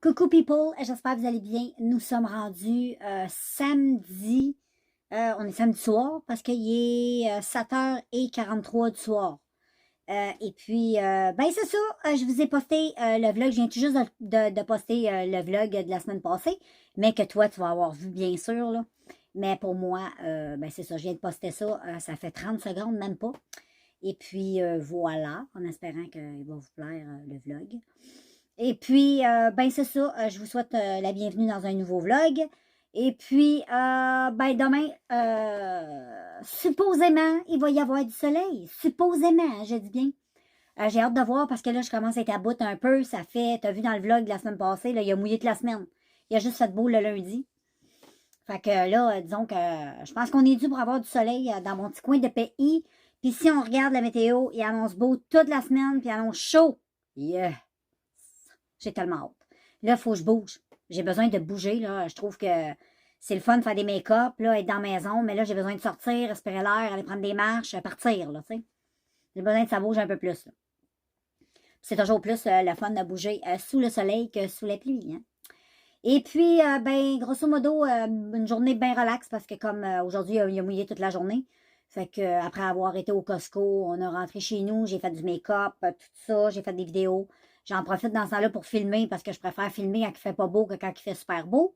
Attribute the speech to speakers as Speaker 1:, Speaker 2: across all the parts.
Speaker 1: Coucou people, j'espère que vous allez bien. Nous sommes rendus samedi, on est samedi soir parce qu'il est 7h43 du soir. Et puis, ben c'est ça, je vous ai posté le vlog, je viens tout juste de poster le vlog de la semaine passée, mais que toi tu vas avoir vu bien sûr, là. Mais pour moi, ben c'est ça, je viens de poster ça, ça fait 30 secondes, même pas. Et puis voilà, en espérant qu'il va vous plaire le vlog. Et puis, ben c'est ça, je vous souhaite la bienvenue dans un nouveau vlog. Et puis, ben demain, supposément, il va y avoir du soleil. Supposément, hein, je dis bien. J'ai hâte de voir parce que là, je commence à être à bout un peu. Ça fait, t'as vu dans le vlog de la semaine passée, là, il a mouillé toute la semaine. Il a juste fait beau le lundi. Fait que là, disons que je pense qu'on est dû pour avoir du soleil dans mon petit coin de pays. Puis si on regarde la météo, il annonce beau toute la semaine, puis il annonce chaud. Yeah! J'ai tellement hâte. Là, il faut que je bouge. J'ai besoin de bouger, là. Je trouve que c'est le fun de faire des make-up, là, être dans la maison, mais là, j'ai besoin de sortir, respirer l'air, aller prendre des marches, partir, là, tu sais. J'ai besoin que ça bouge un peu plus, là. C'est toujours plus le fun de bouger sous le soleil que sous la pluie, hein. Et puis, ben, grosso modo, une journée bien relaxe parce que comme aujourd'hui, il a mouillé toute la journée. Fait que après avoir été au Costco, on a rentré chez nous, j'ai fait du make-up, tout ça, j'ai fait des vidéos. J'en profite dans ce temps-là pour filmer parce que je préfère filmer quand il fait pas beau que quand il fait super beau.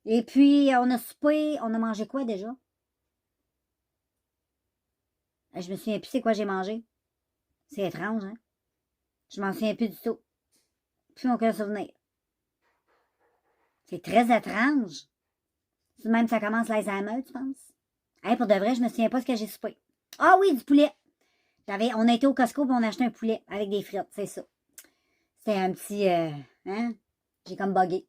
Speaker 1: Et puis, on a soupé, on a mangé quoi déjà? Je me souviens plus c'est quoi j'ai mangé. C'est étrange, hein? Je m'en souviens plus du tout. Plus aucun souvenir. C'est très étrange. C'est même ça commence l'Alzheimer, tu penses? Hey, pour de vrai, je me souviens pas ce que j'ai soupé. Ah oui, du poulet. On a été au Costco et on a acheté un poulet avec des frites, c'est ça. C'était un petit... hein? J'ai comme bugué.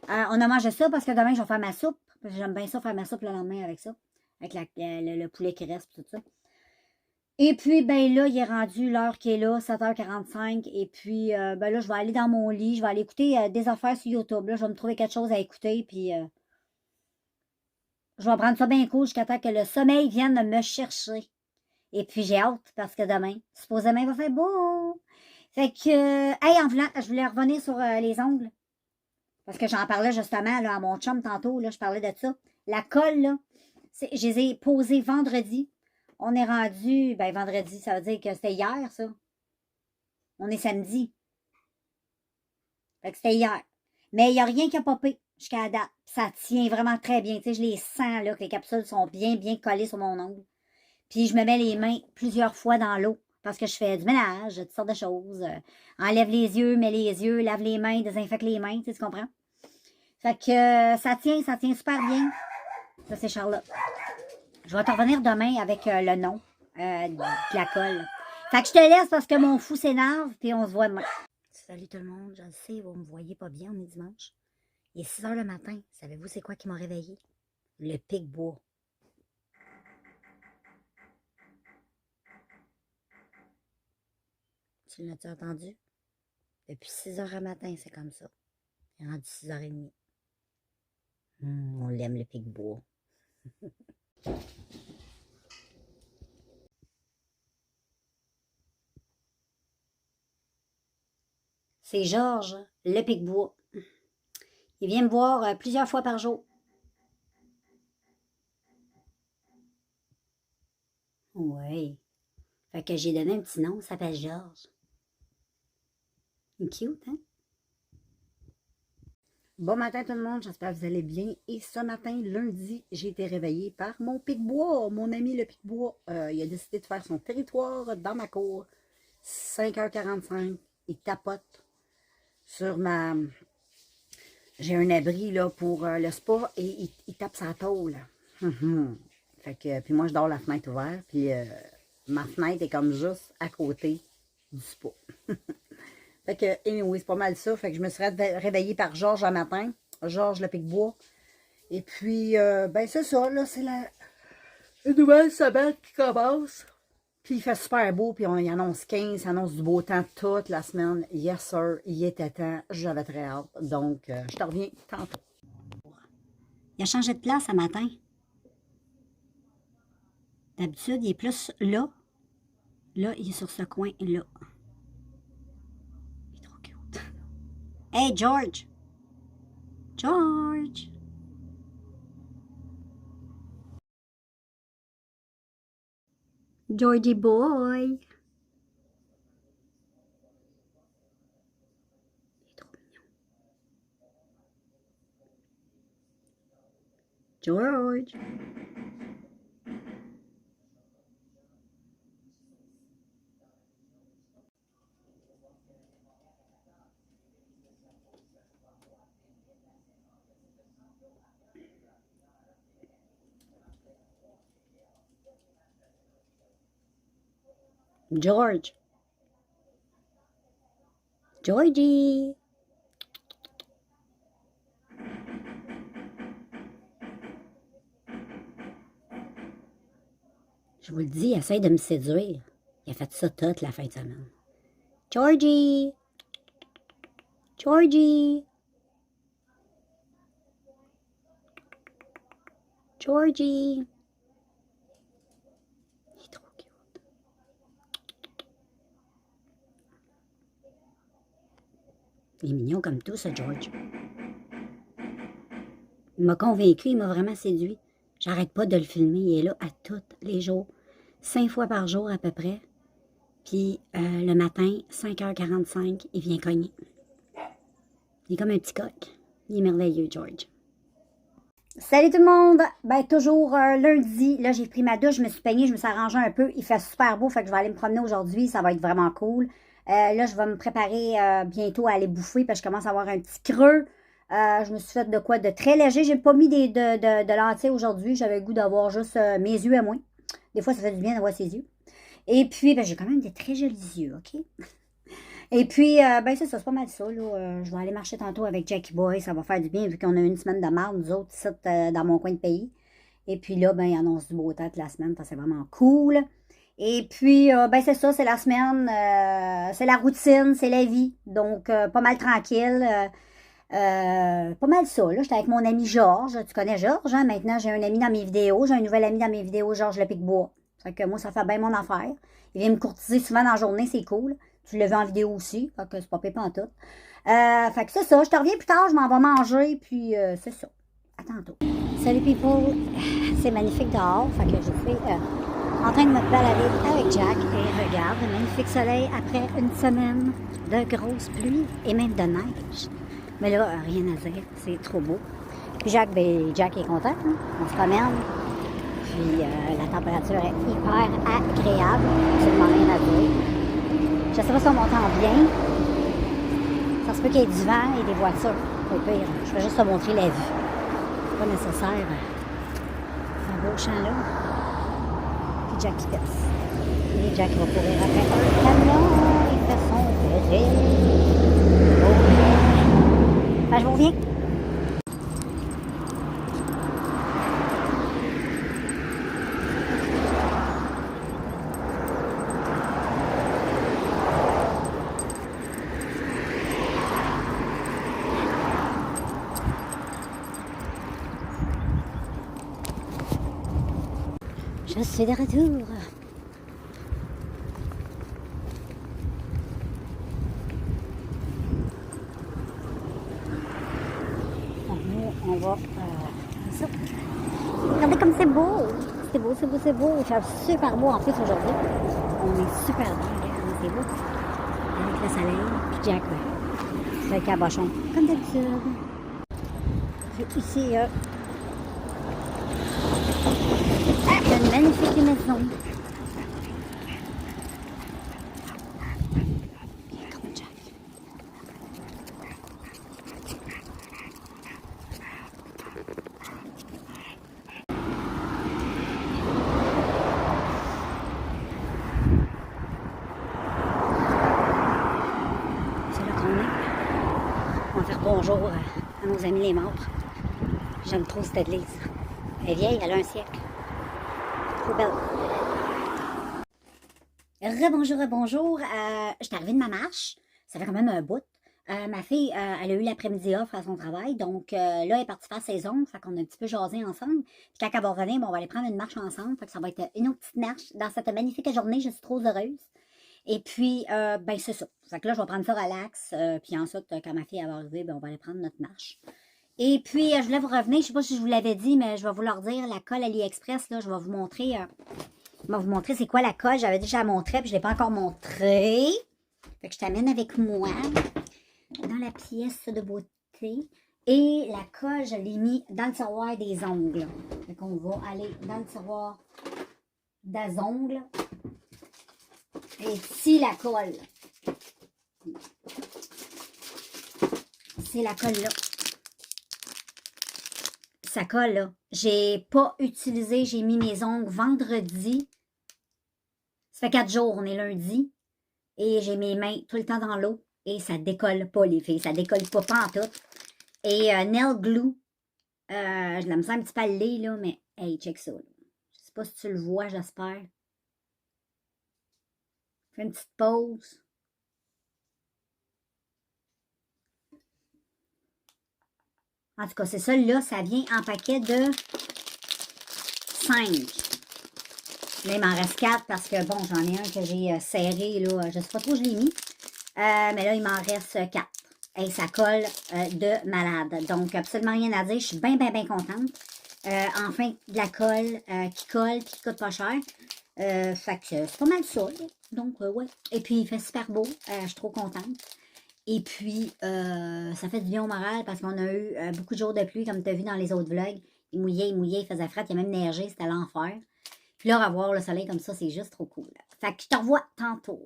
Speaker 1: On a mangé ça parce que demain, je vais faire ma soupe. J'aime bien ça, faire ma soupe le lendemain avec ça. Avec le poulet qui reste tout ça. Et puis, ben là, il est rendu l'heure qui est là, 7h45. Et puis, ben là, je vais aller dans mon lit. Je vais aller écouter des affaires sur YouTube. Là, je vais me trouver quelque chose à écouter. Puis, je vais prendre ça bien cool jusqu'à temps que le sommeil vienne me chercher. Et puis, j'ai hâte parce que demain, supposément, il va faire beau. Fait que, hey, en voulant, je voulais revenir sur les ongles. Parce que j'en parlais justement là, à mon chum tantôt, là, je parlais de ça. La colle, là, je les ai posées vendredi. On est rendu, ben vendredi, ça veut dire que c'était hier, ça. On est samedi. Fait que c'était hier. Mais il n'y a rien qui a popé jusqu'à la date. Ça tient vraiment très bien. Tu sais, je les sens, là, que les capsules sont bien, bien collées sur mon ongle. Puis je me mets les mains plusieurs fois dans l'eau parce que je fais du ménage, toutes sortes de choses. Enlève les yeux, mets les yeux, lave les mains, désinfecte les mains, tu comprends? Fait que ça tient super bien. Ça, c'est Charlotte. Je vais te revenir demain avec le nom de la colle. Fait que je te laisse parce que mon fou s'énerve, puis on se voit demain. Salut tout le monde, je le sais, vous me voyez pas bien, on est dimanche. Il est 6h le matin. Savez-vous c'est quoi qui m'a réveillé? Le pic-bois. Tu l'as-tu entendu? Depuis 6h le matin, c'est comme ça. Il est rendu 6h30. On l'aime, le pic-bois. C'est Georges, le pic-bois. Il vient me voir plusieurs fois par jour. Oui. Fait que j'ai donné un petit nom, il s'appelle Georges. Il est cute, hein? Bon matin tout le monde, j'espère que vous allez bien. Et ce matin, lundi, j'ai été réveillée par mon pic-bois, mon ami le pic-bois. Il a décidé de faire son territoire dans ma cour. 5h45, il tapote sur ma... J'ai un abri là, pour le spa et il tape sa tôle. Fait que, puis moi, je dors la fenêtre ouverte, puis ma fenêtre est comme juste à côté du spa. Fait que, anyway, c'est pas mal ça. Fait que je me suis réveillée par Georges un matin. Georges le pic-bois. Et puis, ben c'est ça, là, c'est la nouvelle semaine qui commence. Puis il fait super beau, puis on y annonce 15, il annonce du beau temps toute la semaine. Yes, sir, il était temps, j'avais très hâte. Donc, je te reviens tantôt. Il a changé de place ce matin. D'habitude, il est plus là. Là, il est sur ce coin-là. Il est trop cute. Hey, George! George! Georgie boy! Il est trop mignon. George! George! Georgie! Je vous le dis, il essaie de me séduire. Il a fait ça toute la fin de semaine. Georgie! Georgie! Georgie! Il est trop cute. Il est mignon comme tout, ce George. Il m'a convaincu, il m'a vraiment séduit. J'arrête pas de le filmer, il est là à tous les jours. 5 fois par jour à peu près. Puis le matin, 5h45, il vient cogner. Il est comme un petit coq. Il est merveilleux, George. Salut tout le monde! Ben, toujours lundi. Là, j'ai pris ma douche, je me suis peignée, je me suis arrangée un peu. Il fait super beau, fait que je vais aller me promener aujourd'hui. Ça va être vraiment cool. Là, je vais me préparer bientôt à aller bouffer parce que je commence à avoir un petit creux. Je me suis fait de quoi de très léger. J'ai pas mis de lentilles aujourd'hui. J'avais le goût d'avoir juste mes yeux à moi. Des fois, ça fait du bien d'avoir ses yeux. Et puis, ben, j'ai quand même des très jolis yeux, OK? Et puis, ben c'est ça, c'est pas mal ça. Là. Je vais aller marcher tantôt avec Jackie Boy. Ça va faire du bien vu qu'on a une semaine de marde, nous autres, ici, dans mon coin de pays. Et puis là, ben, il annonce du beau temps toute la semaine. C'est vraiment cool. Et puis, ben c'est ça, c'est la semaine. C'est la routine, c'est la vie. Donc, pas mal tranquille. Pas mal ça. Là, j'étais avec mon ami Georges. Tu connais Georges, hein? Maintenant, j'ai un ami dans mes vidéos. J'ai un nouvel ami dans mes vidéos, Georges Le Picbois. Fait que moi, ça fait bien mon affaire. Il vient me courtiser souvent dans la journée, c'est cool. Tu l'as vu en vidéo aussi, fait que c'est pas pépé en tout. Fait que c'est ça, je te reviens plus tard, je m'en vais manger, puis c'est ça. À tantôt. Salut people, c'est magnifique dehors, fait que je suis en train de me balader avec Jack et regarde, le magnifique soleil après une semaine de grosse pluie et même de neige. Mais là, rien à dire, c'est trop beau. Puis Jack, ben, Jack est content, hein? On se promène. Puis la température est hyper agréable, absolument rien à dire. Je ne sais pas si on m'entend bien. Ça se peut qu'il y ait du vent et des voitures. Au pire, je vais juste te montrer la vue. C'est pas nécessaire. Un beau champ là. Puis Jack qui pèse. Et Jack va courir après un camion. Il fait son pédé. Oh. Ben, je vous reviens. Je suis de retour. On va... ça. Regardez comme c'est beau. C'est beau, c'est beau, c'est beau. Il fait super beau en plus aujourd'hui. On est super bien. Regardez, c'est beau. Avec le soleil. Puis Jack, c'est le cabochon. Comme d'habitude. Puis ici, une magnifique maison. Bien comme Jack. C'est là qu'on est. On va faire bonjour à nos amis les morts. J'aime trop cette église. Elle est vieille, elle a un siècle. Trop belle. Rebonjour, rebonjour. Je suis arrivée de ma marche. Ça fait quand même un bout. Ma fille, elle a eu l'après-midi off à son travail. Donc là, elle est partie faire ses ongles. Fait qu'on a un petit peu jasé ensemble. Puis quand elle va revenir, bon, on va aller prendre une marche ensemble. Fait que ça va être une autre petite marche dans cette magnifique journée. Je suis trop heureuse. Et puis, ben c'est ça. Fait que là, je vais prendre ça relax. Puis ensuite, quand ma fille va arriver, ben, on va aller prendre notre marche. Et puis, je voulais vous revenir, je ne sais pas si je vous l'avais dit, mais je vais vous leur dire, la colle AliExpress, là, je vais vous montrer, c'est quoi la colle. J'avais déjà la montrer, puis je ne l'ai pas encore montré. Fait que je t'amène avec moi dans la pièce de beauté. Et la colle, je l'ai mis dans le tiroir des ongles. Fait qu'on va aller dans le tiroir des ongles. Et ici, la colle. C'est la colle là. Ça colle là. J'ai pas utilisé, j'ai mis mes ongles vendredi. Ça fait 4 jours, on est lundi. Et j'ai mes mains tout le temps dans l'eau. Et ça décolle pas, les filles. Ça décolle pas en tout. Et nail glue. Je la me sens un petit peu allée, là, mais hey, check ça. Là. Je sais pas si tu le vois, j'espère. Fais une petite pause. En tout cas, c'est ça, là, ça vient en paquet de 5. Là, il m'en reste 4 parce que, bon, j'en ai un que j'ai serré, là. Je sais pas trop où je l'ai mis. Mais là, il m'en reste 4. Et ça colle de malade. Donc, absolument rien à dire. Je suis bien, bien, bien contente. Enfin, de la colle qui colle et qui coûte pas cher. Fait que c'est pas mal ça. Là. Donc, ouais. Et puis, il fait super beau. Je suis trop contente. Et puis, ça fait du bien au moral parce qu'on a eu beaucoup de jours de pluie, comme tu as vu dans les autres vlogs. Il mouillait, il faisait frais, il a même neigé, c'était l'enfer. Puis là, revoir le soleil comme ça, c'est juste trop cool. Fait que je te revois tantôt.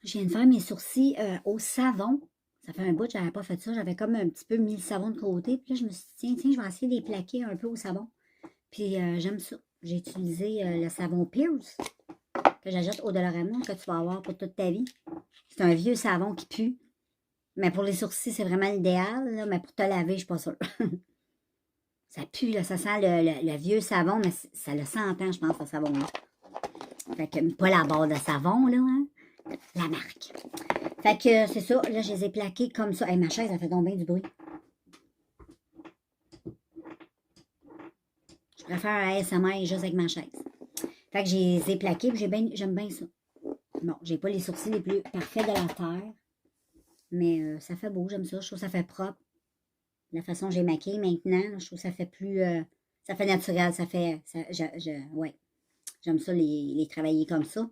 Speaker 1: Je viens de faire mes sourcils au savon. Ça fait un bout que j'avais pas fait ça. J'avais comme un petit peu mis le savon de côté. Puis là, je me suis dit, tiens, je vais essayer de les plaquer un peu au savon. Puis j'aime ça. J'ai utilisé le savon Pierce que j'achète au Dollarama, que tu vas avoir pour toute ta vie. C'est un vieux savon qui pue. Mais pour les sourcils, c'est vraiment l'idéal. Mais pour te laver, je suis pas sûre. Ça pue, là. Ça sent le vieux savon, mais ça le sent ans, je pense, ce savon-là. Fait que pas la barre de savon, là, hein? La marque. Fait que c'est ça. Là, je les ai plaqués comme ça. Hey, ma chaise, elle fait donc bien du bruit. Je préfère un ASMR juste avec ma chaise. Fait que je les ai plaqués, puis j'aime bien ça. Bon, j'ai pas les sourcils les plus parfaits de la terre. Mais ça fait beau, j'aime ça. Je trouve que ça fait propre. La façon dont j'ai maquillé maintenant, je trouve que ça fait plus... ça fait naturel, ça fait... ouais. J'aime ça les travailler comme ça.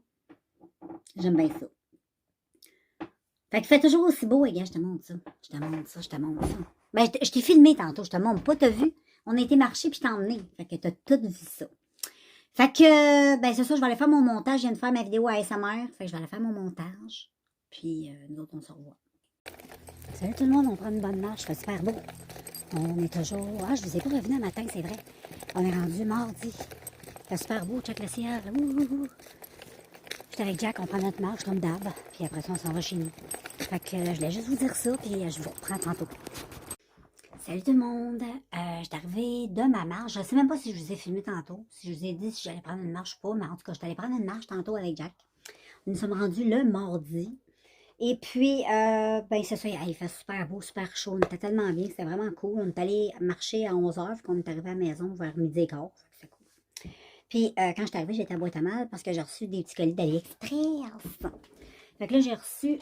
Speaker 1: J'aime bien ça. Fait que fait toujours aussi beau, les gars, je te montre ça. Je te montre ça, je te montre ça. Ben, je t'ai filmé tantôt, je te montre pas, t'as vu? On a été marcher puis je t'ai emmené. Fait que t'as tout vu ça. Fait que, ben c'est ça, je vais aller faire mon montage. Je viens de faire ma vidéo ASMR. Fait que je vais aller faire mon montage. Puis, nous autres, on se revoit. Salut tout le monde, on prend une bonne marche. C'est super beau. On est toujours... Ah, je vous ai pas revenu un matin, c'est vrai. On est rendu mardi. C'est super beau, check le ciel. J'étais avec Jack, on prend notre marche comme d'hab. Puis après ça, on s'en va chez nous. Fait que je voulais juste vous dire ça, puis je vous reprends tantôt. Salut tout le monde. Je suis arrivée de ma marche. Je ne sais même pas si je vous ai filmé tantôt. Si je vous ai dit si j'allais prendre une marche ou pas. Mais en tout cas, je suis allée prendre une marche tantôt avec Jack. Nous sommes rendus le mardi. Et puis, ben c'est ça, il fait super beau, super chaud. On était tellement bien, c'était vraiment cool. On est allé marcher à 11h, puis on est arrivé à la maison vers midi et quart. C'est cool. Puis, quand je suis arrivée, j'étais à boîte à mal parce que j'ai reçu des petits colis d'AliExpress. Fait que là, j'ai reçu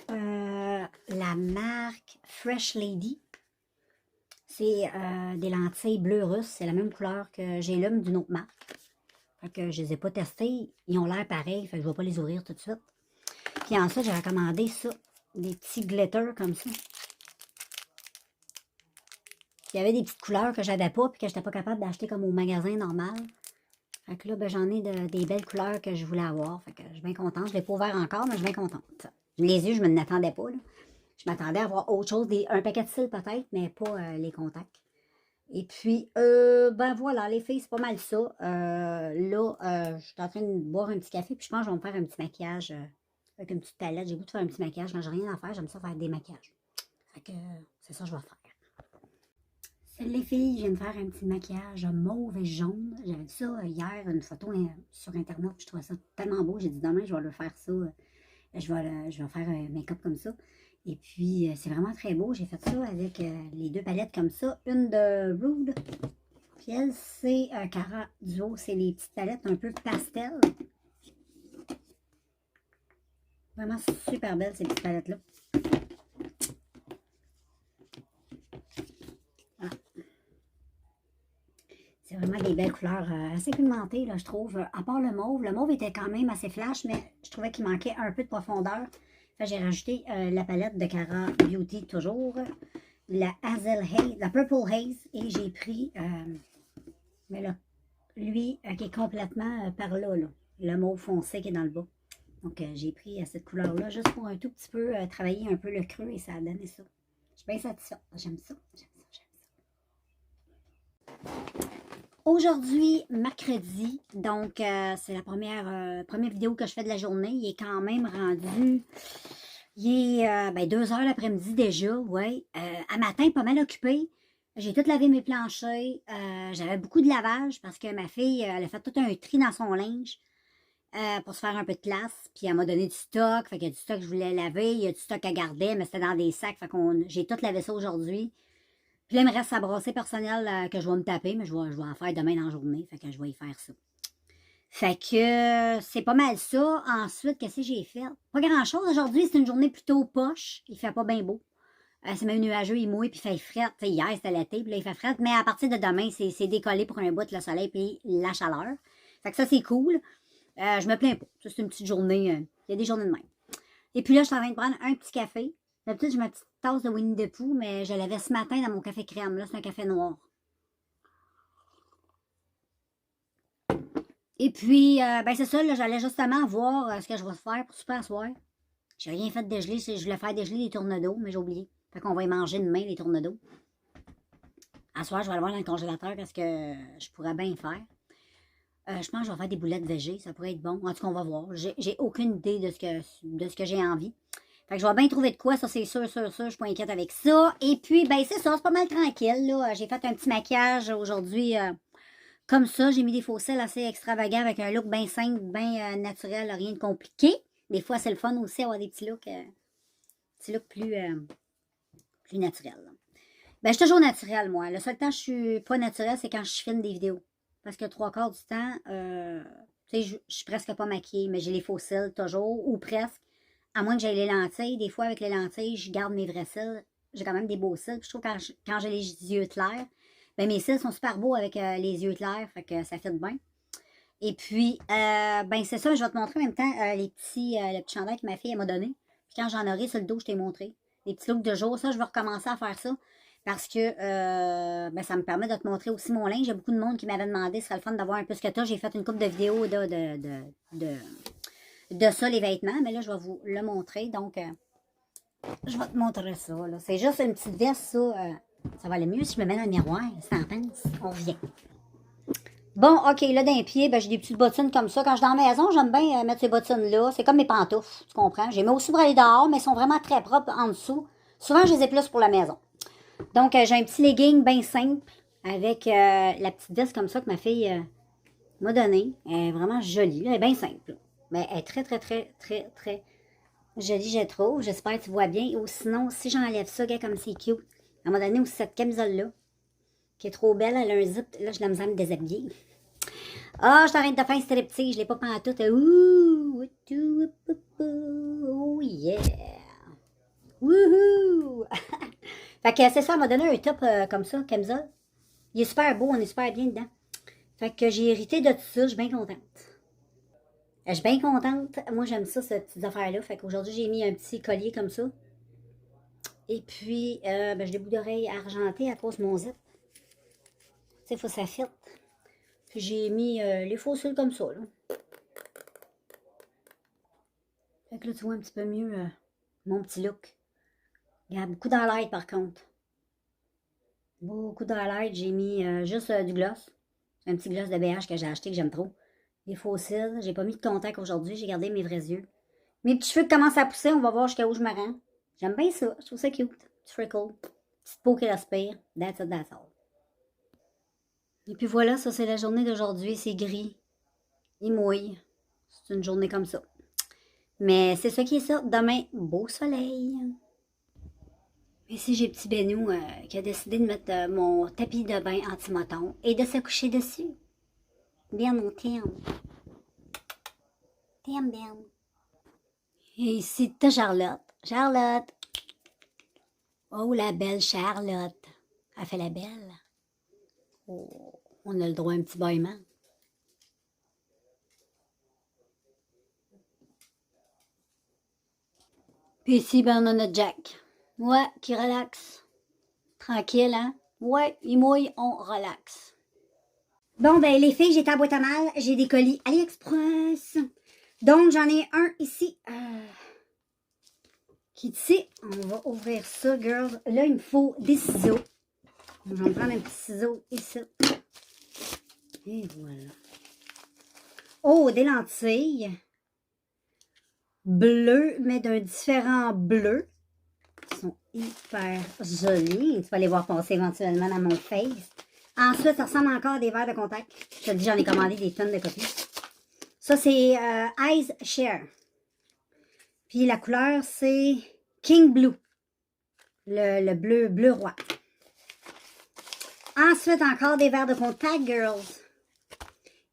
Speaker 1: la marque Fresh Lady. C'est des lentilles bleu russe. C'est la même couleur que j'ai là, mais d'une autre marque. Fait que je les ai pas testés. Ils ont l'air pareils, fait que je vais pas les ouvrir tout de suite. Puis ensuite, j'ai recommandé ça. Des petits glitters comme ça. Il y avait des petites couleurs que j'avais pas puis que j'étais pas capable d'acheter comme au magasin normal. Fait que là, ben, j'en ai des belles couleurs que je voulais avoir. Fait que je suis bien contente. Je l'ai pas ouvert encore, mais je suis bien contente. Les yeux, je ne m'attendais pas. Là. Je m'attendais à avoir autre chose, un paquet de cils peut-être, mais pas les contacts. Et puis, ben voilà, les filles, c'est pas mal ça. Là, je suis en train de boire un petit café, puis je pense que je vais me faire un petit maquillage avec une petite palette. J'ai goût de faire un petit maquillage. Quand j'ai rien à faire, j'aime ça faire des maquillages. Fait que c'est ça que je vais faire. Salut les filles, je viens de faire un petit maquillage mauve et jaune. J'avais vu ça hier, une photo sur Internet. Je trouvais ça tellement beau. J'ai dit demain, je vais le faire ça. Je vais faire un make-up comme ça. Et puis, c'est vraiment très beau. J'ai fait ça avec les deux palettes comme ça. Une de Rude. Puis elle, c'est Cara Duo. C'est les petites palettes un peu pastel. Vraiment super belles, ces petites palettes-là. Ah. C'est vraiment des belles couleurs assez pigmentées, là, je trouve. À part le mauve. Le mauve était quand même assez flash, mais je trouvais qu'il manquait un peu de profondeur. J'ai rajouté la palette de Cara Beauty, toujours. La Hazel Haze, la Purple Haze. Et j'ai pris, mais là, lui, qui est complètement par là, là. Le mauve foncé qui est dans le bas. Donc, j'ai pris cette couleur-là juste pour un tout petit peu travailler un peu le creux et ça a donné ça. Je suis bien satisfaite. J'aime ça, j'aime ça, j'aime ça. Aujourd'hui, mercredi, donc c'est la première vidéo que je fais de la journée. Il est quand même rendu, il est 2 heures l'après-midi déjà, ouais. À matin, pas mal occupé. J'ai tout lavé mes planchers. J'avais beaucoup de lavage parce que ma fille, elle a fait tout un tri dans son linge pour se faire un peu de place. Puis elle m'a donné du stock. Fait qu'il y a du stock que je voulais laver. Il y a du stock à garder, mais c'était dans des sacs. Fait qu'on j'ai tout lavé ça aujourd'hui. Puis là, il me reste à brasser personnel que je vais me taper, mais je vais en faire demain dans la journée. Fait que je vais y faire ça. Fait que c'est pas mal ça. Ensuite, qu'est-ce que j'ai fait? Pas grand-chose. Aujourd'hui, c'est une journée plutôt poche. Il fait pas bien beau. C'est même nuageux, il mouille, puis il fait fret. T'sais, hier, c'était l'été, puis là, il fait fret. Mais à partir de demain, c'est décollé pour un bout, le soleil, puis la chaleur. Fait que ça, c'est cool. Je me plains pas. C'est une petite journée. Il y a des journées de même. Et puis là, je suis en train de prendre un petit café. D'habitude, j'ai ma petite tasse de Winnie the Pooh, mais je l'avais ce matin dans mon café crème. Là, c'est un café noir. Et puis, c'est ça, là, j'allais justement voir ce que je vais faire pour souper à soir. J'ai rien fait de dégeler. Je voulais faire dégeler des tournes d'eau, mais j'ai oublié. Fait qu'on va y manger demain, les tournes d'eau. À soir, je vais aller voir dans le congélateur parce que je pourrais bien faire. Je pense que je vais faire des boulettes végé. Ça pourrait être bon. En tout cas, on va voir. J'ai aucune idée de ce que j'ai envie. Fait que je vais bien trouver de quoi, ça c'est sûr. Je suis pas inquiète avec ça. Et puis, c'est ça, c'est pas mal tranquille, là. J'ai fait un petit maquillage aujourd'hui comme ça. J'ai mis des faux cils assez extravagants avec un look bien simple, bien naturel, rien de compliqué. Des fois, c'est le fun aussi avoir des petits looks, plus naturels. Là. Je suis toujours naturelle, moi. Le seul temps que je suis pas naturelle, c'est quand je filme des vidéos. Parce que 3/4 du temps, je suis presque pas maquillée, mais j'ai les faux cils toujours, ou presque. À moins que j'aie les lentilles. Des fois, avec les lentilles, je garde mes vrais cils. J'ai quand même des beaux cils. Puis je trouve que quand j'ai les yeux clairs, mes cils sont super beaux avec les yeux clairs. Fait que ça fit bien. Et puis, c'est ça. Je vais te montrer en même temps le petit chandail que ma fille m'a donné. Puis quand j'en aurai sur le dos, je t'ai montré. Les petits looks de jour. Ça, je vais recommencer à faire ça. Parce que ça me permet de te montrer aussi mon linge. Il y a beaucoup de monde qui m'avait demandé ce serait le fun d'avoir un peu ce que tu as. J'ai fait une couple de vidéos de ça, les vêtements. Mais là, je vais vous le montrer. Donc, je vais te montrer ça. C'est juste une petite veste, ça. Ça va aller mieux si je me mets dans le miroir. Si t'en penses, on revient. Bon, OK, là, d'un pied, j'ai des petites bottines comme ça. Quand je suis dans la maison, j'aime bien mettre ces bottines-là. C'est comme mes pantoufles, tu comprends? J'ai mis aussi pour aller dehors, mais elles sont vraiment très propres en dessous. Souvent, je les ai plus pour la maison. Donc, j'ai un petit legging bien simple avec la petite veste comme ça que ma fille m'a donnée. Elle est vraiment jolie. Là. Elle est bien simple. Mais elle est très, très, très, très, très jolie, je trouve. J'espère que tu vois bien. Ou sinon, si j'enlève ça, regarde comme c'est cute. Elle m'a donné aussi cette camisole-là, qui est trop belle. Elle a un zip. Là, je la misère à me déshabiller. Ah, je t'arrête de faire un striptease. Je l'ai pas pantoute. Ouh, oh yeah. Wouhou! Fait que c'est ça, elle m'a donné un top comme ça, camisole. Il est super beau, on est super bien dedans. Fait que j'ai hérité de tout ça, je suis bien contente. Je suis bien contente. Moi, j'aime ça, ces petites affaires-là. Fait qu'aujourd'hui, j'ai mis un petit collier comme ça. Et puis, j'ai des bouts d'oreilles argentés à cause de mon zip. Tu sais, il faut que ça fitte. Puis j'ai mis les faux cils comme ça, là. Fait que là, tu vois un petit peu mieux mon petit look. Il y a beaucoup d'highlight, par contre. Beaucoup d'highlight. J'ai mis juste du gloss. Un petit gloss de BH que j'ai acheté, que j'aime trop. Les faux cils. J'ai pas mis de contact aujourd'hui. J'ai gardé mes vrais yeux. Mes petits cheveux commencent à pousser. On va voir jusqu'à où je me rends. J'aime bien ça. Je trouve ça cute. Petit freckle. Petite peau qui respire. That's it, that's all. Et puis voilà, ça c'est la journée d'aujourd'hui. C'est gris. Il mouille. C'est une journée comme ça. Mais c'est ça qui est ça. Demain, beau soleil. Ici, j'ai petit Benou qui a décidé de mettre mon tapis de bain anti-moton et de se coucher dessus. Bien, on t'aime. T'aime bien. Et ici, t'as Charlotte. Charlotte. Oh, la belle Charlotte. Elle fait la belle. Oh, on a le droit à un petit bâillement. Puis ici, ben, on a notre Jack. Ouais, qui relaxe. Tranquille, hein? Ouais, il mouille, on relaxe. Bon, ben, les filles, j'étais à boîte à mal. J'ai des colis AliExpress. Donc, j'en ai un ici. Qui est ici. On va ouvrir ça, girls. Là, il me faut des ciseaux. Je vais me prendre un petit ciseau ici. Et voilà. Oh, des lentilles. Bleues, mais d'un différent bleu. Ils sont hyper jolis. Tu vas les voir passer éventuellement dans mon face. Ensuite, ça ressemble encore à des verres de contact. Je te dis, j'en ai commandé des tonnes de copies. Ça, c'est Eyes Share. Puis la couleur, c'est King Blue. Le bleu roi. Ensuite, encore des verres de contact, girls.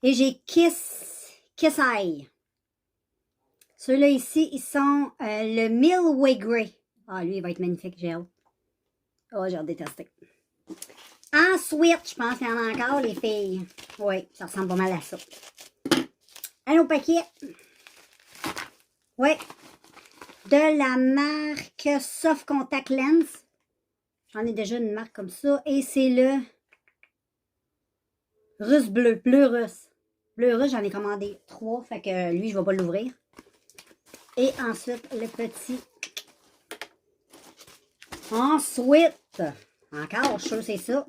Speaker 1: Et j'ai Kiss Eye. Ceux-là ici, ils sont le Milway Grey. Ah, lui, il va être magnifique, j'ai hâte. Oh, j'ai hâte de tester. Ensuite, je pense qu'il y en a encore, les filles. Oui, ça ressemble pas mal à ça. Un autre paquet. Oui. De la marque Soft Contact Lens. J'en ai déjà une marque comme ça. Et c'est le russe bleu. Bleu russe. Bleu russe, j'en ai commandé 3. Fait que lui, je ne vais pas l'ouvrir. Et ensuite, le petit. Ensuite, encore, je suis sûre c'est ça.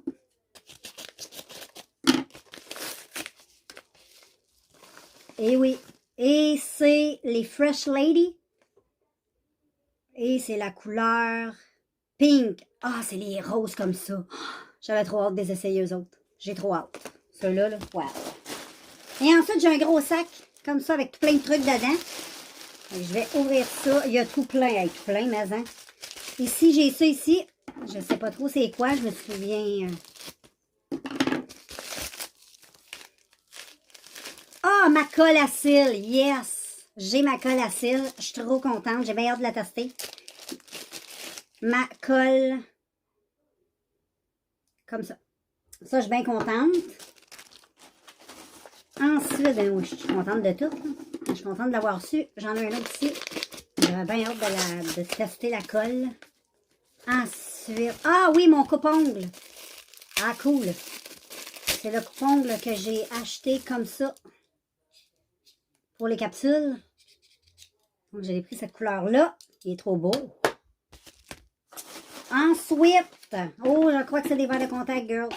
Speaker 1: Et oui. Et c'est les Fresh Lady. Et c'est la couleur pink. Ah, c'est les roses comme ça. J'avais trop hâte de les essayer eux autres. J'ai trop hâte. Ceux-là, là, wow. Et ensuite, j'ai un gros sac comme ça avec plein de trucs dedans. Donc, je vais ouvrir ça. Il y a tout plein, avec tout plein, mais hein. Ici, j'ai ça ici. Je ne sais pas trop c'est quoi, je me souviens. Ah, ma colle à cils. Yes! J'ai ma colle à cils. Je suis trop contente. J'ai bien hâte de la tester. Ma colle. Comme ça. Ça, je suis bien contente. Ensuite, ben oui, je suis contente de tout. Je suis contente de l'avoir su. J'en ai un autre ici. J'avais bien hâte de tester la colle. Ensuite, ah oui, mon coupe-ongle. Ah, cool. C'est le coupe-ongle que j'ai acheté comme ça pour les capsules. Donc, j'ai pris cette couleur-là. Il est trop beau. Ensuite, oh, je crois que c'est des verres de contact, girls.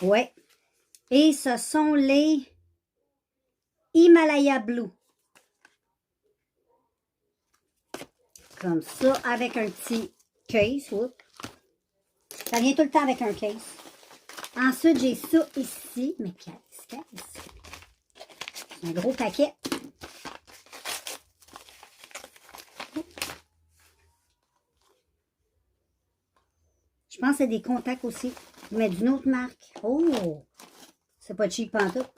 Speaker 1: Ouais. Et ce sont les Himalaya Blue. Comme ça, avec un petit case. Oups. Ça vient tout le temps avec un case. Ensuite, j'ai ça ici. Mais qu'est-ce que c'est? Un gros paquet. Je pense que c'est des contacts aussi. Mais d'une autre marque. Oh! C'est pas cheap pantoute.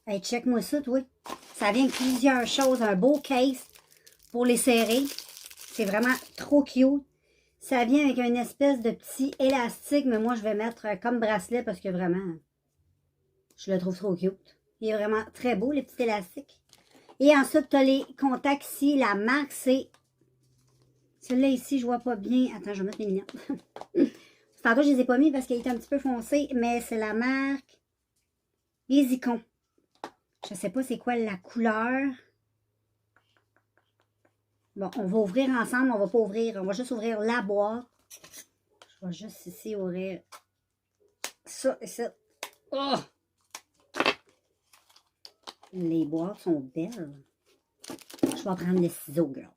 Speaker 1: Hey, check-moi ça, toi. Ça vient de plusieurs choses. Un beau case pour les serrer. C'est vraiment trop cute. Ça vient avec une espèce de petit élastique, mais moi, je vais mettre comme bracelet parce que vraiment, je le trouve trop cute. Il est vraiment très beau, les petits élastiques. Et ensuite, tu as les contacts ici. La marque, c'est... Celui-là ici, je vois pas bien. Attends, je vais mettre mes lunettes. Tantôt, je les ai pas mis parce qu'il était un petit peu foncé, mais c'est la marque Les Icons. Je sais pas c'est quoi la couleur. Bon, on va ouvrir ensemble. On va pas ouvrir. On va juste ouvrir la boîte. Je vais juste ici ouvrir ça et ça. Oh! Les boîtes sont belles. Je vais prendre les ciseaux, girls.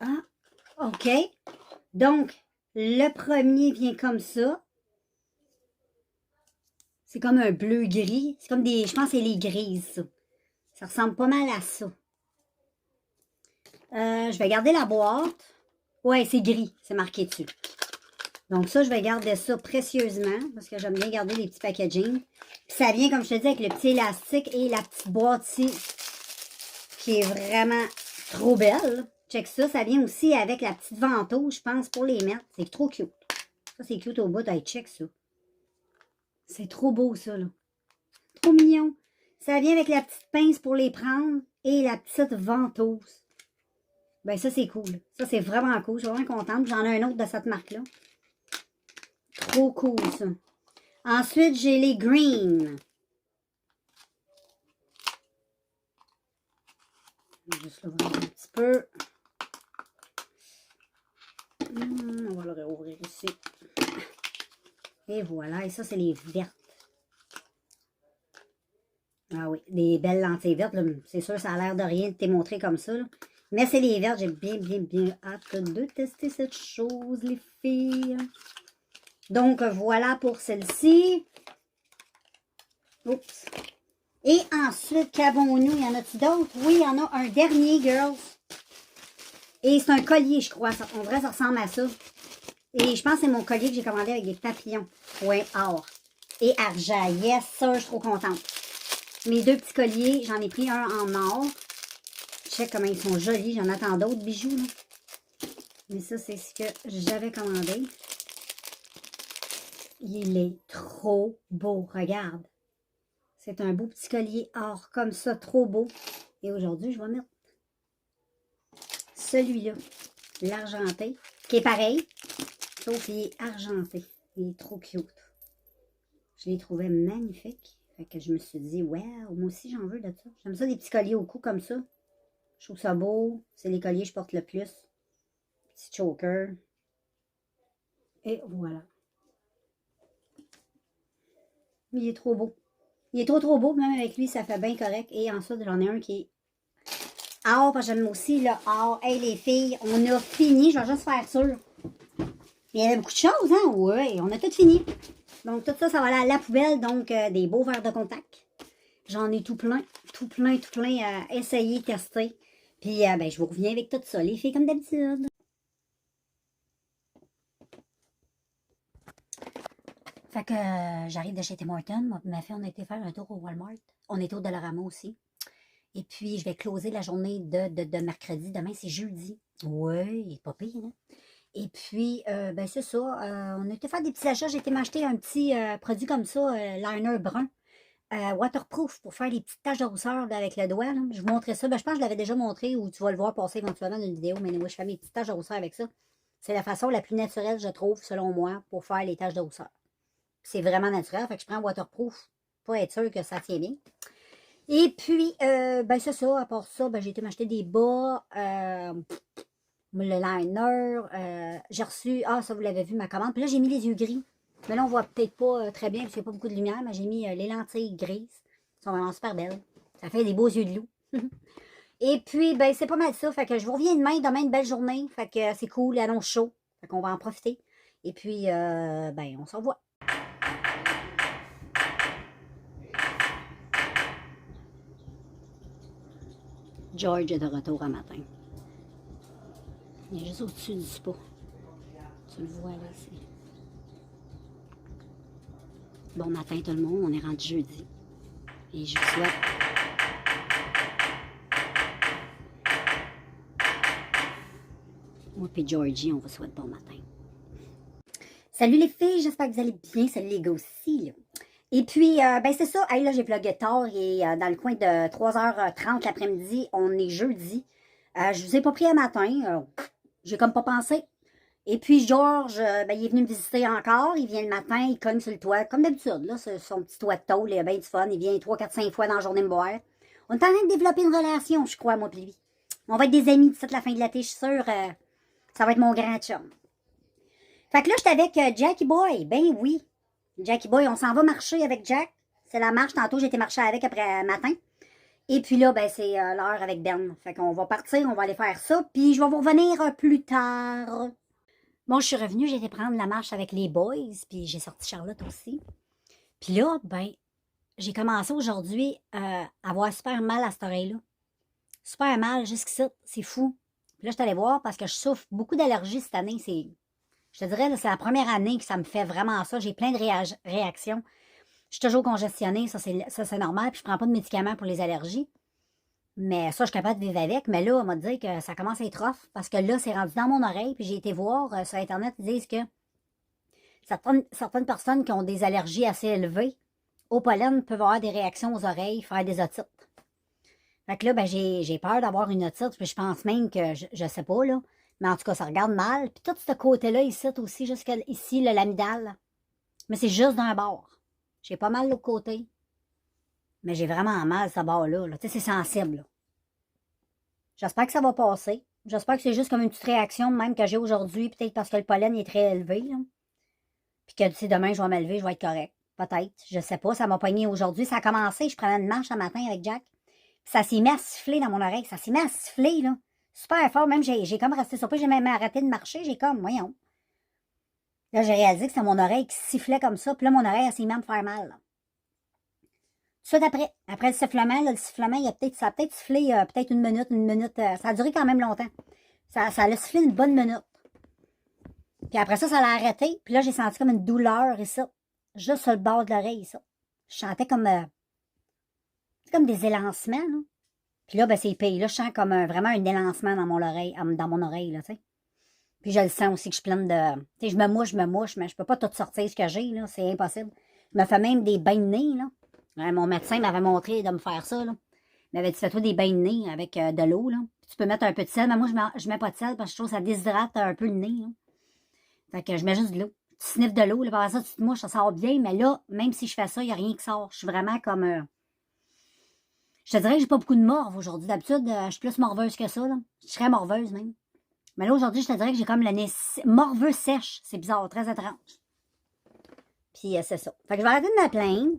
Speaker 1: Ah, OK. Donc, le premier vient comme ça. C'est comme un bleu-gris. C'est comme des... Je pense que c'est les grises, ça. Ça ressemble pas mal à ça. Je vais garder la boîte. Ouais, c'est gris. C'est marqué dessus. Donc ça, je vais garder ça précieusement parce que j'aime bien garder les petits packaging. Puis ça vient, comme je te dis, avec le petit élastique et la petite boîte ici qui est vraiment trop belle. Check ça, ça vient aussi avec la petite ventouse, je pense, pour les mettre. C'est trop cute. Ça, c'est cute au bout. Hey, check ça. C'est trop beau, ça, là. Trop mignon. Ça vient avec la petite pince pour les prendre et la petite ventouse. Ben ça, c'est cool. Ça, c'est vraiment cool. Je suis vraiment contente. J'en ai un autre de cette marque-là. Trop cool, ça. Ensuite, j'ai les green. Je vais juste l'ouvrir un petit peu. On va le réouvrir ici. Et voilà. Et ça, c'est les vertes. Ah oui, des belles lentilles vertes. C'est sûr, ça a l'air de rien de t'es montré comme ça. Là. Mais c'est les vertes. J'ai bien hâte de tester cette chose, les filles. Donc, voilà pour celle-ci. Oups. Et ensuite, qu'avons-nous? Il y en a-t-il d'autres? Oui, il y en a un dernier, girls. Et c'est un collier, je crois. En vrai, ça ressemble à ça. Et je pense que c'est mon collier que j'ai commandé avec des papillons. Oui, or. Et argent. Yes, ça, je suis trop contente. Mes deux petits colliers, j'en ai pris un en or. Check comment ils sont jolis. J'en attends d'autres bijoux, là. Mais ça, c'est ce que j'avais commandé. Il est trop beau. Regarde. C'est un beau petit collier or comme ça, trop beau. Et aujourd'hui, je vais mettre celui-là, l'argenté, qui est pareil, sauf qu'il est argenté. Il est trop cute. Je l'ai trouvé magnifique. Fait que je me suis dit, wow, moi aussi j'en veux de ça. J'aime ça, des petits colliers au cou comme ça. Je trouve ça beau. C'est les colliers que je porte le plus. Petit choker. Et voilà. Il est trop beau. Il est trop beau, même avec lui, ça fait bien correct. Et ensuite, j'en ai un qui est or, parce que j'aime aussi le or. Hey, les filles, on a fini. Je vais juste faire sûr. Il y avait beaucoup de choses, hein? Oui, on a tout fini. Donc, tout ça, ça va aller à la poubelle. Donc, des beaux verres de contact. J'en ai tout plein à essayer, tester. Puis, ben, je vous reviens avec tout ça, les filles, comme d'habitude. Fait que j'arrive de chez Tim Hortons. Ma fille, on a été faire un tour au Walmart. On est au Dollarama aussi. Et puis, je vais closer la journée de mercredi. Demain, c'est jeudi. Oui, pas pire, hein? Et puis, ben c'est ça. On a été faire des petits achats. J'ai été m'acheter un petit produit comme ça, liner brun, waterproof, pour faire les petites taches de rousseur là, avec le doigt. Là. Je vous montrais ça. Ben, je pense que je l'avais déjà montré ou tu vas le voir passer éventuellement dans une vidéo. Mais moi, je fais mes petites taches de rousseur avec ça. C'est la façon la plus naturelle, je trouve, selon moi, pour faire les taches de rousseur. C'est vraiment naturel. Fait que je prends waterproof pour être sûr que ça tient bien. Et puis, ben c'est ça. À part ça, ben, j'ai été m'acheter des bas, le liner. J'ai reçu, ça vous l'avez vu, ma commande. Puis là, j'ai mis les yeux gris. Mais là, on voit peut-être pas très bien parce qu'il n'y a pas beaucoup de lumière. Mais j'ai mis les lentilles grises. Elles sont vraiment super belles. Ça fait des beaux yeux de loup. Et puis, ben c'est pas mal ça. Fait que je vous reviens demain une belle journée. Fait que c'est cool, annonce chaud. Fait qu'on va en profiter. Et puis, ben, on se revoit. George est de retour un matin. Il est juste au-dessus du spa. Tu le vois là, ici. Bon matin tout le monde, on est rendu jeudi. Et je vous souhaite moi et Georgie, on vous souhaite bon matin. Salut les filles, j'espère que vous allez bien. Salut les gars aussi. Là. Et puis, ben c'est ça. Hey, là, j'ai plugué tard et dans le coin de 3h30 l'après-midi, on est jeudi. Je vous ai pas pris un matin. J'ai comme pas pensé. Et puis, Georges, ben, il est venu me visiter encore. Il vient le matin, il cogne sur le toit. Comme d'habitude, là, c'est son petit toit de tôle. Il a bien du fun. Il vient 3, 4, 5 fois dans la journée me boire. On est en train de développer une relation, je crois, moi et lui. On va être des amis d'ici la fin de l'été, je suis sûre. Ça va être mon grand chum. Fait que là, j'étais avec Jackie Boy. Ben oui. Jackie Boy, on s'en va marcher avec Jack. C'est la marche. Tantôt, j'ai été marcher avec après matin. Et puis là, ben c'est l'heure avec Ben. Fait qu'on va partir, on va aller faire ça. Puis je vais vous revenir plus tard. Bon, je suis revenue, j'ai été prendre la marche avec les boys, puis j'ai sorti Charlotte aussi. Puis là, ben, j'ai commencé aujourd'hui à avoir super mal à cette oreille-là. Super mal, jusqu'ici, c'est fou. Puis là, je suis allée voir parce que je souffre beaucoup d'allergies cette année. Je te dirais, c'est la première année que ça me fait vraiment ça. J'ai plein de réactions. Je suis toujours congestionnée, ça c'est normal, puis je prends pas de médicaments pour les allergies. Mais ça, je suis capable de vivre avec. Mais là, on m'a dit que ça commence à être rough, parce que là, c'est rendu dans mon oreille, puis j'ai été voir sur Internet, ils disent que certaines personnes qui ont des allergies assez élevées au pollen peuvent avoir des réactions aux oreilles, faire des otites. Fait que là, ben, j'ai peur d'avoir une otite, puis je pense même que, je sais pas, là, mais en tout cas, ça regarde mal. Puis tout ce côté-là, ici aussi, jusqu'ici, le l'amygdale. Mais c'est juste d'un bord. J'ai pas mal l'autre côté. Mais j'ai vraiment mal, ce bord-là. Là. Tu sais, c'est sensible. J'espère que ça va passer. J'espère que c'est juste comme une petite réaction, même que j'ai aujourd'hui, peut-être parce que le pollen est très élevé. Là. Puis que, tu sais, demain, je vais m'élever, je vais être correct. Peut-être. Je sais pas, ça m'a pogné aujourd'hui. Ça a commencé, je prenais une marche ce matin avec Jack. Puis ça s'est mis à siffler dans mon oreille. Ça s'est mis à siffler, là. Super fort. Même, j'ai comme resté surpris. J'ai même arrêté de marcher. J'ai comme, voyons. Là, j'ai réalisé que c'était mon oreille qui sifflait comme ça. Puis là, mon oreille, elle s'est mis à me faire mal. Là. Tout de suite après le sifflement, là, ça a peut-être sifflé peut-être une minute. Ça a duré quand même longtemps. Ça a sifflé une bonne minute. Puis après ça l'a arrêté. Puis là, j'ai senti comme une douleur et ça. Juste sur le bord de l'oreille, ça. Je sentais comme des élancements, là. Puis là, ben, c'est pire. Là, je sens comme vraiment un élancement dans mon oreille, là, tu sais. Puis je le sens aussi que je suis pleine de... Tu sais, je me mouche, mais je peux pas tout sortir ce que j'ai, là. C'est impossible. Je me fais même des bains de nez, là. Ouais, mon médecin m'avait montré de me faire ça, là. Il m'avait dit, fais-toi des bains de nez avec de l'eau, là. Puis tu peux mettre un peu de sel, mais moi, je mets pas de sel parce que je trouve que ça déshydrate un peu le nez, là. Fait que je mets juste de l'eau. Tu sniffes de l'eau, là, par ça, tu te mouches, ça sort bien, mais là, même si je fais ça, il n'y a rien qui sort. Je suis vraiment comme... Je te dirais que j'ai pas beaucoup de morve aujourd'hui. D'habitude, je suis plus morveuse que ça, là. Je serais morveuse, même. Mais là, aujourd'hui, je te dirais que j'ai comme le nez morveux sèche. C'est bizarre, très étrange. Puis, c'est ça. Fait que je vais arrêter de me plaindre.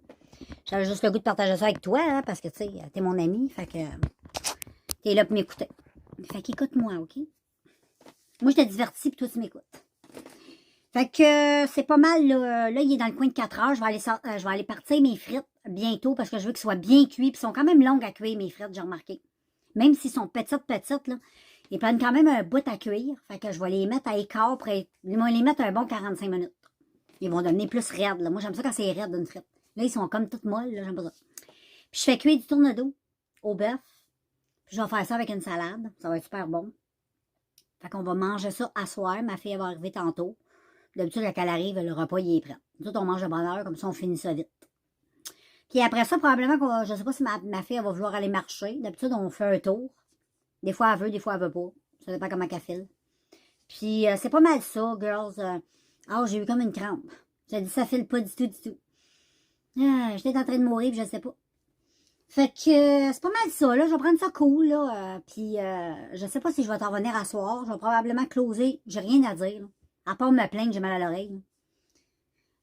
Speaker 1: J'avais juste le goût de partager ça avec toi, hein, parce que, tu sais, t'es mon ami. Fait que t'es là pour m'écouter. Fait qu'écoute-moi, OK? Moi, je te divertis, puis toi, tu m'écoutes. Fait que c'est pas mal, là. Là, il est dans le coin de 4 heures. Je vais aller partir mes frites bientôt parce que je veux qu'ils soient bien cuits. Puis ils sont quand même longues à cuire, mes frites, j'ai remarqué. Même s'ils sont petites, là, ils prennent quand même un bout à cuire. Fait que je vais les mettre à écart pour les mettre un bon 45 minutes. Ils vont devenir plus raides, là. Moi, j'aime ça quand c'est raide d'une frite. Là, ils sont comme toutes molles, là, j'aime pas ça. Puis je fais cuire du tourne-dos au bœuf. Puis je vais faire ça avec une salade. Ça va être super bon. Fait qu'on va manger ça à soir. Ma fille, elle va arriver tantôt. D'habitude, quand elle arrive, le repas, il est prêt. Nous autres, on mange de bonne heure, comme ça, on finit ça vite. Puis après ça, probablement, je sais pas si ma fille, elle va vouloir aller marcher. D'habitude, on fait un tour. Des fois, elle veut, des fois, elle veut pas. Ça dépend comment elle file. Puis, c'est pas mal ça, girls. J'ai eu comme une crampe. J'ai dit, ça file pas du tout, du tout. J'étais en train de mourir, puis je sais pas. Fait que, c'est pas mal ça, là. Je vais prendre ça cool, là. Puis, je sais pas si je vais t'en revenir à soir. Je vais probablement closer. J'ai rien à dire, là. À part me plaindre, j'ai mal à l'oreille.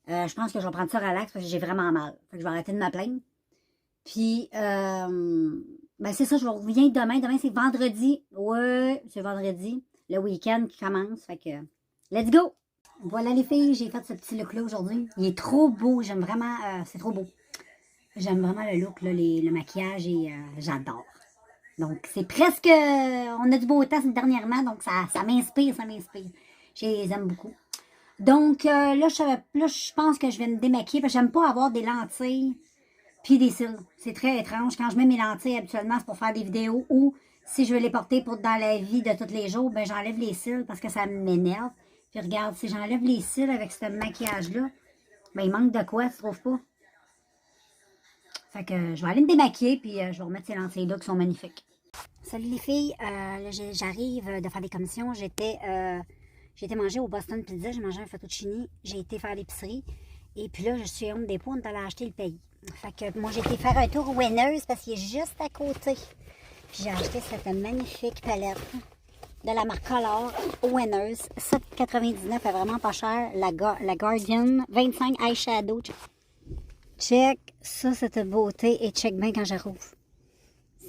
Speaker 1: Je pense que je vais prendre ça relax parce que j'ai vraiment mal. Fait que je vais arrêter de me plaindre. Puis, ben c'est ça, je reviens demain. Demain, c'est vendredi. Ouais, c'est vendredi. Le week-end qui commence. Fait que, let's go! Voilà les filles, j'ai fait ce petit look-là aujourd'hui. Il est trop beau. J'aime vraiment, c'est trop beau. J'aime vraiment le look, là, le maquillage et j'adore. Donc, c'est presque, on a du beau temps dernièrement, donc ça m'inspire, Je les aime beaucoup. Donc, là, je pense que je vais me démaquiller parce que j'aime pas avoir des lentilles puis des cils. C'est très étrange. Quand je mets mes lentilles, habituellement, c'est pour faire des vidéos ou si je veux les porter pour dans la vie de tous les jours, ben j'enlève les cils parce que ça m'énerve. Puis regarde, si j'enlève les cils avec ce maquillage-là, ben il manque de quoi, tu trouves pas? Fait que je vais aller me démaquiller puis je vais remettre ces lentilles-là qui sont magnifiques. Salut les filles, j'arrive de faire des commissions. J'ai été manger au Boston Pizza, j'ai mangé un fettuccine, j'ai été faire l'épicerie. Et puis là, je suis à Home Depot, on est allé acheter le pays. Fait que moi, j'ai été faire un tour au Winners parce qu'il est juste à côté. Puis j'ai acheté cette magnifique palette de la marque Color au Winners. 7,99 est vraiment pas cher. La Guardian 25 eyeshadow. Check ça, cette beauté. Et check bien quand je rouvre.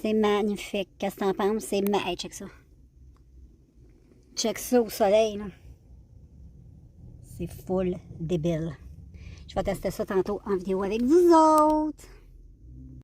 Speaker 1: C'est magnifique. Qu'est-ce que t'en penses? C'est hey, check ça. Check ça au soleil, là. C'est full débile. Je vais tester ça tantôt en vidéo avec vous autres.